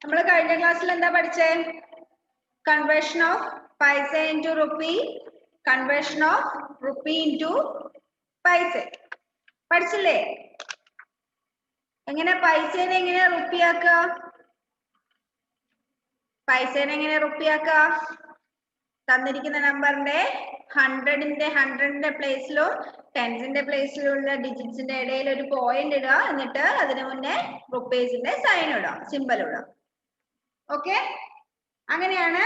നമ്മൾ കഴിഞ്ഞ ക്ലാസ്സിൽ എന്താ പഠിച്ചേ? കൺവേർഷൻ ഓഫ് പൈസ into rupee, conversion of rupee into പൈസ പഠിച്ചില്ലേ? എങ്ങനെ പൈസേനെ എങ്ങനെ റുപ്പിയാക്കുക? പൈസേനെ എങ്ങനെ റുപ്പിയാക്കുക? തന്നിരിക്കുന്ന നമ്പറിന്റെ ഹൺഡ്രഡിന്റെ പ്ലേസിലും ടെൻസിന്റെ പ്ലേസിലുള്ള ഡിജിറ്റ്സിന്റെ ഇടയിൽ ഒരു പോയിന്റ് ഇടുക, എന്നിട്ട് അതിന് മുന്നേ റുപ്പീസിന്റെ സൈൻ ഇടുക, സിമ്പൽ ഇടുക. ഓക്കെ, അങ്ങനെയാണ്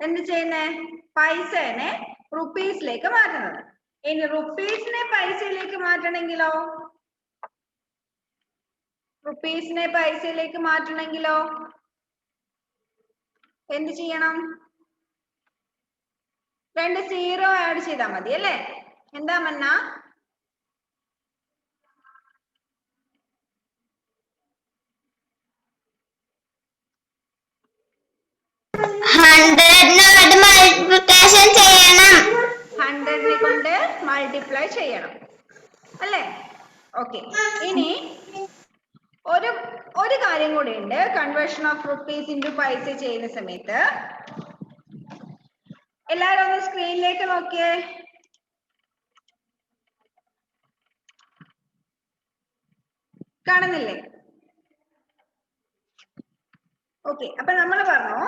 എന്ത് ചെയ്യുന്നത്? പൈസേനെ റുപ്പീസിലേക്ക് മാറ്റുന്നത്. ഇനി റുപ്പീസിനെ പൈസയിലേക്ക് മാറ്റണമെങ്കിലോ? റുപ്പീസിനെ പൈസയിലേക്ക് മാറ്റണമെങ്കിലോ എന്ത് ചെയ്യണം? 2 സീറോ ആഡ് ചെയ്താൽ മതി അല്ലേ? എന്താ മന്ന? മൾട്ടിപ്ലിക്കേഷൻ ചെയ്യണം. 100നെ കൊണ്ട് മൾട്ടിപ്ലൈ ചെയ്യണം അല്ലേ? ഓക്കെ, ഇനി ഒരു കാര്യം കൂടി ഉണ്ട്. കൺവേർഷൻ ഓഫ് റുപ്പീസ് ഇൻറ്റു പൈസ ചെയ്യുന്ന സമയത്ത് എല്ലാവരും ഒന്ന് സ്ക്രീനിലേക്ക് നോക്കിയേ. കാണുന്നില്ലേ? ഓക്കെ, അപ്പൊ നമ്മൾ പറഞ്ഞു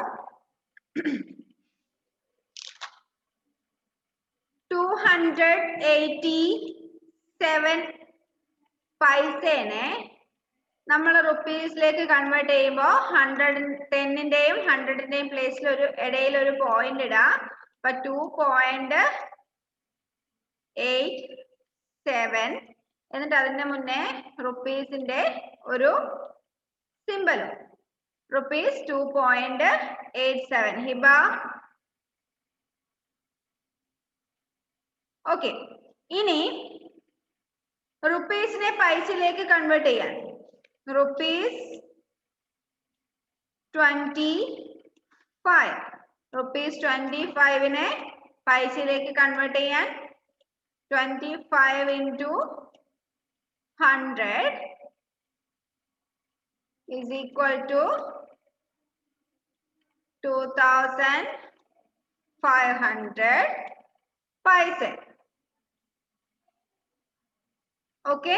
287 പൈസേനെ നമ്മൾ റുപ്പീസിലേക്ക് കൺവേർട്ട് ചെയ്യുമ്പോൾ 10ന്റെയും 100ന്റെയും പ്ലേസിൽ ഇടയിൽ ഒരു പോയിന്റ് ഇടാം. അപ്പൊ 2.87 എന്നിട്ട് അതിന്റെ മുന്നേ റുപ്പീസിന്റെ ഒരു സിമ്പലും, റുപ്പീസ് 2.87. ഹിബ, ഓക്കെ. ഇനി റുപ്പീസിനെ പൈസയിലേക്ക് കൺവേർട്ട് ചെയ്യാൻ റുപ്പീസ് 25, റുപ്പീസ് 25നെ പൈസയിലേക്ക് കൺവേർട്ട് ചെയ്യാൻ 25 ഇൻറ്റു 100 is equal to 2500 പൈസ. ഓക്കെ,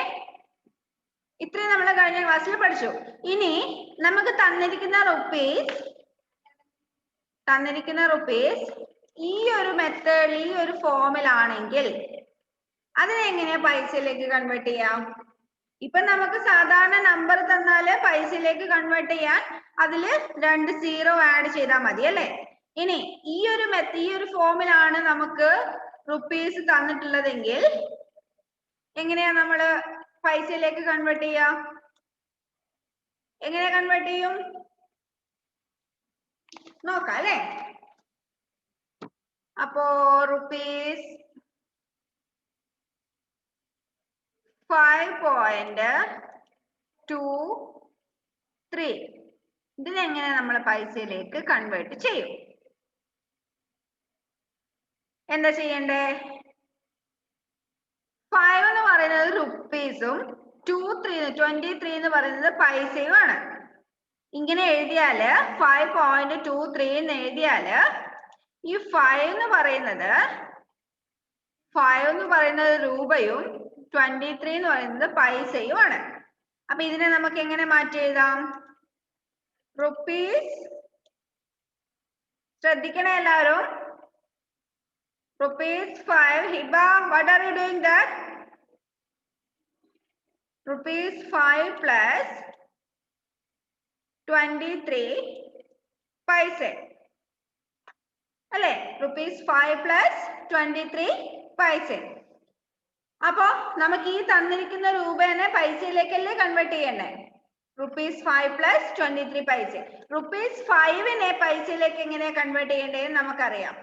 ഇത്രയും നമ്മൾ കഴിഞ്ഞ ക്ലാസ്സിൽ പഠിച്ചു. ഇനി നമുക്ക് തന്നിരിക്കുന്ന റുപ്പീസ് ഈ ഒരു മെത്തേഡ്, ഈ ഒരു ഫോമിലാണെങ്കിൽ അതിനെ എങ്ങനെയാ പൈസയിലേക്ക് കൺവേർട്ട് ചെയ്യാം? ഇപ്പൊ നമുക്ക് സാധാരണ നമ്പർ തന്നാല് പൈസയിലേക്ക് കൺവേർട്ട് ചെയ്യാൻ അതില് 2 സീറോ ആഡ് ചെയ്താൽ മതി അല്ലേ? ഇനി ഈ ഒരു ഫോമിലാണ് നമുക്ക് റുപ്പീസ് തന്നിട്ടുള്ളതെങ്കിൽ എങ്ങനെയാ നമ്മള് പൈസയിലേക്ക് കൺവേർട്ട് ചെയ്യാ? എങ്ങനെ കൺവേർട്ട് ചെയ്യും നോക്കാം അല്ലേ? അപ്പോ റുപ്പീസ് 5.23 ഇതിനെങ്ങനെ നമ്മൾ പൈസയിലേക്ക് കൺവേർട്ട് ചെയ്യും? എന്താ ചെയ്യണ്ടേ? 5 എന്ന് പറയുന്നത് റുപ്പീസും 23 എന്ന് പറയുന്നത് പൈസയുമാണ്. ഇങ്ങനെ എഴുതിയാല് 5.23 എന്ന് എഴുതിയാല് ഈ 5 എന്ന് പറയുന്നത് രൂപയും 23 എന്ന് പറയുന്നത് പൈസയുമാണ്. അപ്പൊ ഇതിനെ നമുക്ക് എങ്ങനെ മാറ്റി എഴുതാം? റുപ്പീസ്, ശ്രദ്ധിക്കണേ എല്ലാവരും, rupees 5. Hiba, what are you doing that? Rupees 5 plus 23 paise അല്ലേ? Rupees 5 plus 23 paise. അപ്പോ നമുക്ക് ഈ തന്നിരിക്കുന്ന രൂപേനെ പൈസയിലേക്കല്ലേ കൺവേർട്ട് ചെയ്യണ്ടേ? Rupees 5 plus 23 paise. റുപ്പീസ് 5നെ പൈസയിലേക്ക് എങ്ങനെ കൺവേർട്ട് ചെയ്യേണ്ടതെന്ന് നമുക്കറിയാം.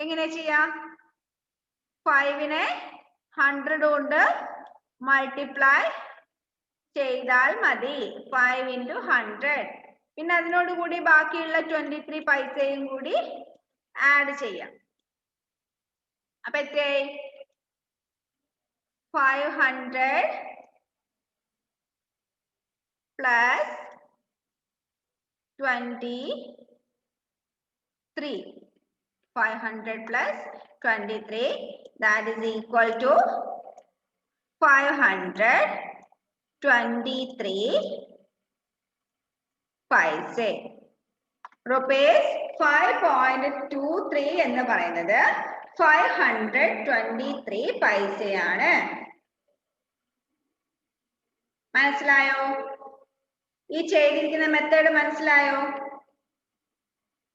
എങ്ങനെ ചെയ്യാം? 5നെ 100 കൊണ്ട് മൾട്ടിപ്ലൈ ചെയ്താൽ മതി. 5 into 100. പിന്നെ അതിനോട് കൂടി ബാക്കിയുള്ള 23 പൈസയും കൂടി ആഡ് ചെയ്യാം. അപ്പൊ എത്രയായി? 500 plus 23. 500 plus 23, that is equal to 523 paise. Rupees 5.23 എന്ന് പറയുന്നത് 523 പൈസയാണ്. മനസ്സിലായോ? ഈ ചെയ്തിരിക്കുന്ന മെത്തേഡ് മനസ്സിലായോ?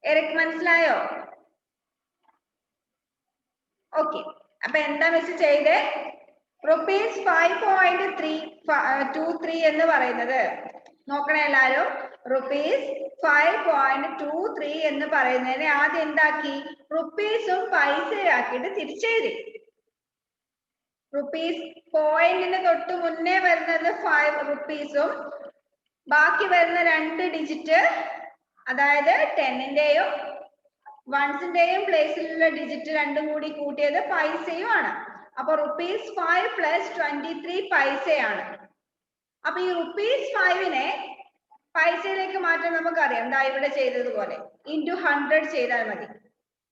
എറിക് മനസ്സിലായോ? ഓക്കെ, അപ്പൊ എന്താ മിസ് ചെയ്തേ? റുപ്പീസ് 5.23 എന്ന് പറയുന്നത് നോക്കണേ എല്ലാരും. റുപ്പീസ് 5.23 എന്ന് പറയുന്നതിനെ ആദ്യം എന്താക്കി? റുപ്പീസും പൈസയാക്കിയിട്ട് തിരിച്ചെഴുതി. റുപ്പീസ് പോയിന്റിന് തൊട്ട് മുന്നേ വരുന്നത് 5 റുപ്പീസും ബാക്കി വരുന്ന 2 ഡിജിറ്റ്, അതായത് 10ന്റെയും 1ന്റെയും പ്ലേസിലുള്ള ഡിജിറ്റ് രണ്ടും കൂടി കൂട്ടിയത് പൈസയുമാണ്. അപ്പൊ റുപ്പീസ് 5 plus 23 പൈസയാണ്. അപ്പൊ ഈ റുപ്പീസ് 5നെ പൈസയിലേക്ക് മാറ്റാൻ നമുക്കറിയാം, എന്താ ഇവിടെ ചെയ്തതുപോലെ ഇൻറ്റു 100 ചെയ്താൽ മതി.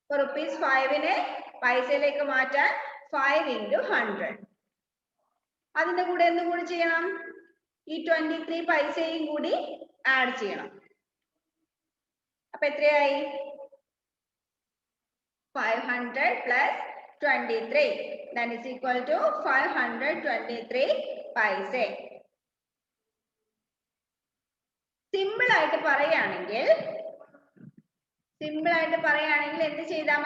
അപ്പൊ റുപ്പീസ് 5നെ പൈസയിലേക്ക് മാറ്റാൻ 5 into 100. അതിന്റെ കൂടെ എന്തും കൂടി ചെയ്യണം? ഈ 23 പൈസയും കൂടി ആഡ് ചെയ്യണം. അപ്പൊ എത്രയായി? 500 plus 23, that is equal to 523 paise. Simple ആയിട്ട് പറയുകയാണെങ്കിൽ എന്ത് ചെയ്താൽ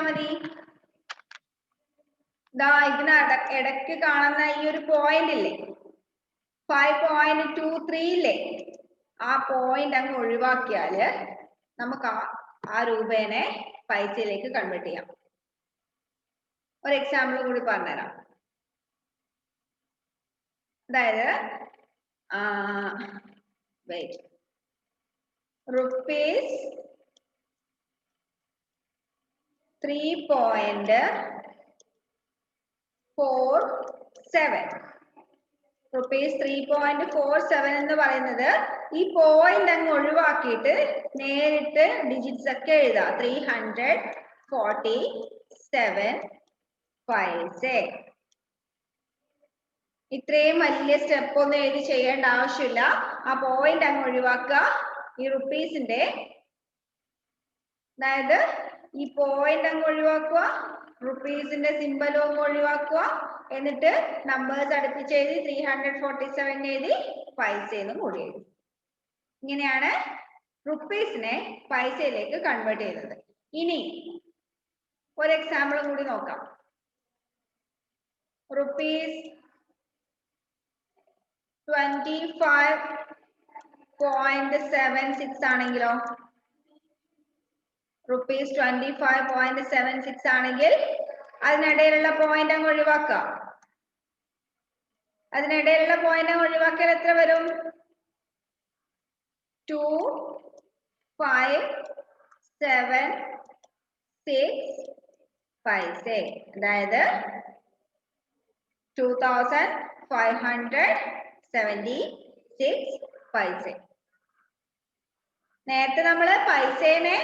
മതി? ദാ ഇതിന് ഇടയ്ക്ക് കാണുന്ന ഈ ഒരു പോയിന്റ് ഇല്ലേ, 5.23 ഇല്ലേ, ആ പോയിന്റ് അങ്ങ് ഒഴിവാക്കിയാല് നമുക്ക് ആ രൂപേനെ പൈസയിലേക്ക് കൺവേർട്ട് ചെയ്യാം. ഒരു എക്സാമ്പിൾ കൂടി പറഞ്ഞുതരാം. അതായത് റുപ്പീസ് 3.47. റുപ്പീസ് 3.47 എന്ന് പറയുന്നത് ഈ പോയിന്റ് അങ്ങ് ഒഴിവാക്കിയിട്ട് നേരിട്ട് ഡിജിറ്റ്സ് ഒക്കെ എഴുതാം. 347 പൈസ. ഇത്രയും വലിയ സ്റ്റെപ്പ് ഒന്നും എഴുതി ചെയ്യേണ്ട ആവശ്യമില്ല. ആ പോയിന്റ് അങ്ങ് ഒഴിവാക്കുക. ഈ റുപ്പീസിന്റെ, അതായത് ഈ പോയിന്റ് അങ്ങ് ഒഴിവാക്കുക, റുപ്പീസിന്റെ സിമ്പലും അങ്ങ് ഒഴിവാക്കുക, എന്നിട്ട് നമ്പേഴ്സ് അടുപ്പിച്ച് എഴുതി 347 എഴുതി പൈസയെന്നും കൂടി എഴുതി. ഇങ്ങനെയാണ് റുപ്പീസിനെ പൈസയിലേക്ക് കൺവേർട്ട് ചെയ്തത്. ഇനി ഒരു എക്സാമ്പിൾ കൂടി നോക്കാം. റുപ്പീസ് 25.76 ആണെങ്കിലോ? റുപ്പീസ് 25.76 ആണെങ്കിൽ അതിനിടയിലുള്ള പോയിന്റ് അങ്ങ് ഒഴിവാക്കാം. അതിനിടയിലുള്ള പോയിന്റ് അങ്ങ് ഒഴിവാക്കിയാൽ എത്ര വരും? 2576 പൈസ. അതായത് 2576 പൈസ. നേരത്തെ നമ്മള് പൈസേനെ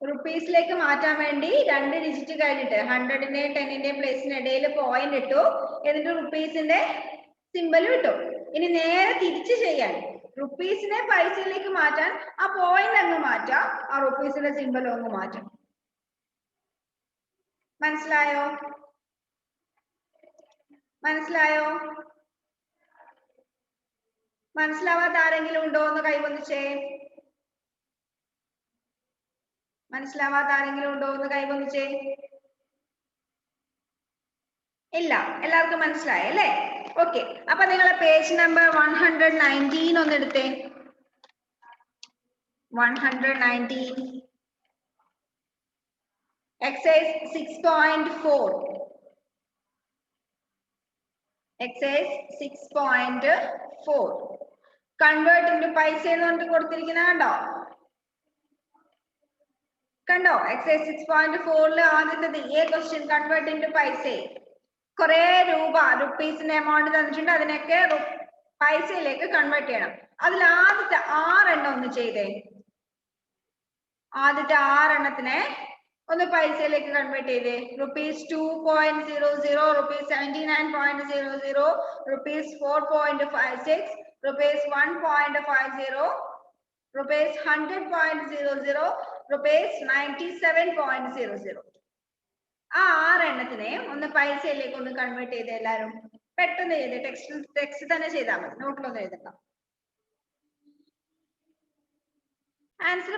റുപ്പീസിലേക്ക് മാറ്റാൻ വേണ്ടി 2 ഡിജിറ്റ് കഴിഞ്ഞിട്ട് 100ന്റെയും 10ന്റെയും പ്ലേസിനിടയിൽ പോയിന്റ് ഇട്ടു, എന്നിട്ട് റുപ്പീസിന്റെ സിമ്പൽ ഇട്ടു. ഇനി നേരെ തിരിച്ചു ചെയ്യാൻ, റുപ്പീസിനെ പൈസയിലേക്ക് മാറ്റാൻ ആ പോയിന്റ് അങ്ങ് മാറ്റാം, ആ റുപ്പീസിന്റെ സിമ്പലും അങ്ങ് മാറ്റാം. മനസ്സിലായോ? മനസ്സിലാവാത്ത ആരെങ്കിലും ഉണ്ടോ എന്ന് കൈവന്നിച്ചേ. ഇല്ല, എല്ലാവർക്കും മനസ്സിലായി അല്ലേ? ഓക്കെ, അപ്പൊ നിങ്ങളെ പേജ് നമ്പർ 119 ഒന്ന് എടുത്തേ. 119 exercise 6.4. exercise 6.4 convert into പൈസ എന്ന് പറഞ്ഞിട്ട് കൊടുത്തിരിക്കുന്ന കണ്ടോ? exercise 6.4 ആദ്യത്തെ ക്വസ്റ്റ്യൻ convert into പൈസ. കുറെ രൂപ റുപ്പീസിന്റെ എമൗണ്ട് തന്നിട്ടുണ്ട്, അതിനൊക്കെ പൈസയിലേക്ക് കൺവേർട്ട് ചെയ്യണം. അതിൽ ആദ്യത്തെ 6 എണ്ണം ഒന്ന് ചെയ്തേ. ആദ്യത്തെ 6 എണ്ണത്തിനെ ഒന്ന് പൈസയിലേക്ക് കൺവേർട്ട് ചെയ്തേ. Rupees 2.00, rupees 79.00, rupees 4.56, rupees 1.50, rupees 100.00, rupees 97.00. ആ 6 എണ്ണത്തിനെ ഒന്ന് പൈസയിലേക്ക് ഒന്ന് കൺവേർട്ട് ചെയ്ത് എല്ലാരും പെട്ടെന്ന് ചെയ്ത് ടെക്സ്റ്റ് തന്നെ ചെയ്താൽ മതി, നോട്ടിലൊന്നും എഴുതണ്ട. ആൻസർ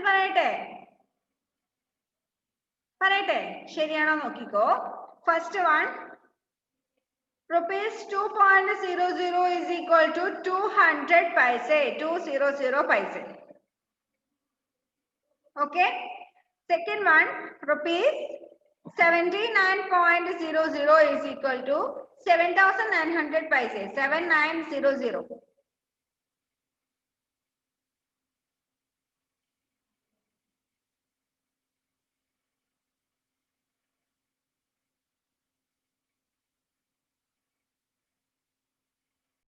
പറയട്ടെ ശരിയാണോ നോക്കിക്കോ. First one, rupees 2.00 is equal to 200 paise, 200 paise. Okay. Second one, rupees 79.00 is equal to 7,900 paise, 7900.